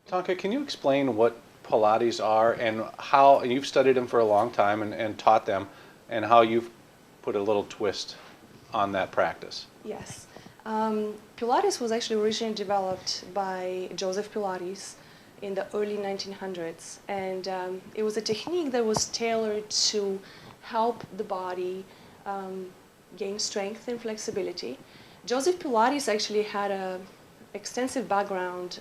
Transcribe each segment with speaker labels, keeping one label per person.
Speaker 1: Tonka, can you explain what Pilates are and how, and you've studied them for a long time and taught them, and how you've put a little twist on that practice?
Speaker 2: Yes. Pilates was actually originally developed by Joseph Pilates in the early 1900s, and it was a technique that was tailored to help the body gain strength and flexibility. Joseph Pilates actually had an extensive background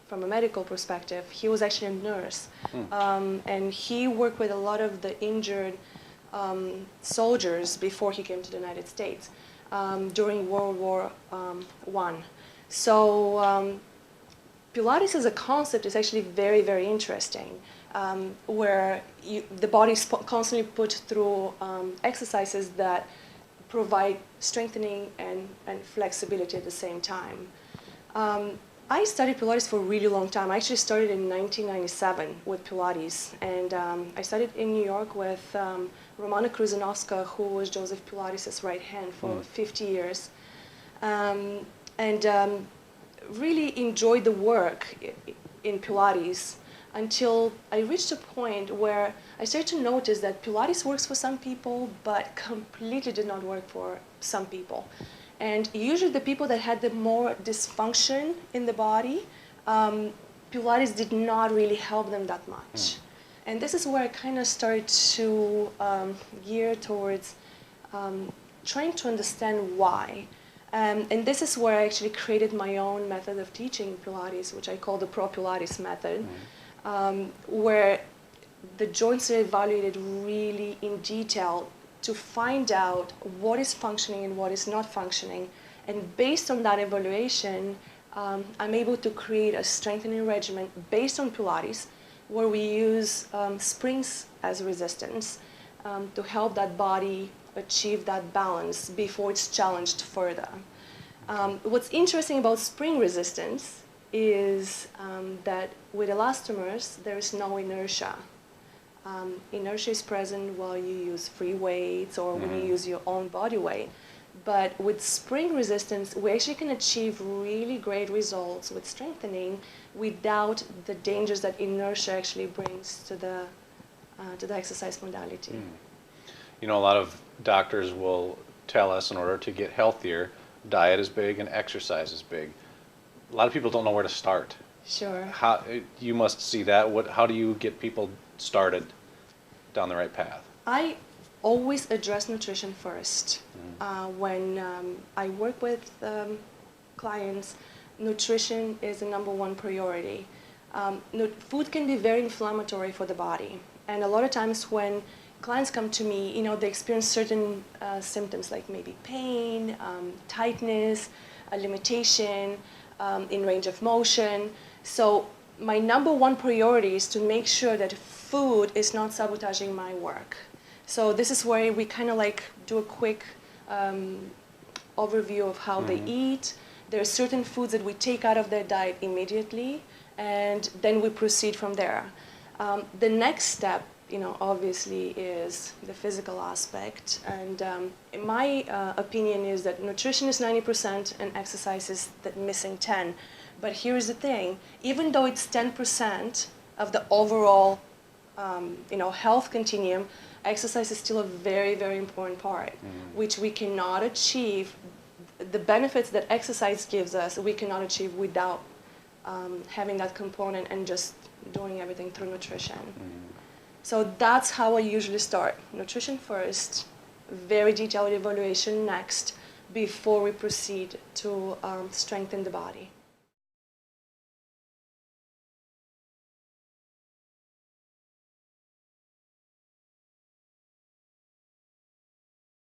Speaker 2: from a medical perspective. He was actually a nurse, and he worked with a lot of the injured soldiers before he came to the United States during World War I. So Pilates as a concept is actually very, very interesting, where the body is constantly put through exercises that provide strengthening and flexibility at the same time. I studied Pilates for a really long time. I actually started in 1997 with Pilates, and I studied in New York with Romana Kruzanowska, who was Joseph Pilates' right hand for 50 years, and really enjoyed the work in Pilates until I reached a point where I started to notice that Pilates works for some people, but completely did not work for some people. And usually the people that had the more dysfunction in the body, Pilates did not really help them that much. And this is where I kind of started to gear towards trying to understand why. And this is where I actually created my own method of teaching Pilates, which I call the Pro Pilates method, where the joints are evaluated really in detail to find out what is functioning and what is not functioning. And based on that evaluation, I'm able to create a strengthening regimen based on Pilates, where we use springs as resistance to help that body achieve that balance before it's challenged further. What's interesting about spring resistance is that with elastomers, there is no inertia. Inertia is present while you use free weights or when you use your own body weight. But with spring resistance, we actually can achieve really great results with strengthening without the dangers that inertia actually brings to the exercise modality.
Speaker 1: You know, a lot of doctors will tell us in order to get healthier, diet is big and exercise is big. A lot of people don't know where to start.
Speaker 2: Sure.
Speaker 1: How, you must see that. How do you get people started down the right path?
Speaker 2: I always address nutrition first. When I work with clients, nutrition is the #1 priority. Food can be very inflammatory for the body, and a lot of times when clients come to me, you know, they experience certain symptoms like maybe pain, tightness, a limitation in range of motion. So my #1 priority is to make sure that food is not sabotaging my work. So this is where we kind of like do a quick overview of how they eat. There are certain foods that we take out of their diet immediately, and then we proceed from there. The next step, you know, obviously is the physical aspect. And my opinion is that nutrition is 90% and exercise is the missing 10. But here's the thing, even though it's 10% of the overall you know, health continuum, exercise is still a very, very important part, which we cannot achieve. The benefits that exercise gives us, we cannot achieve without having that component and just doing everything through nutrition. So that's how I usually start. Nutrition first, very detailed evaluation next, before we proceed to strengthen the body.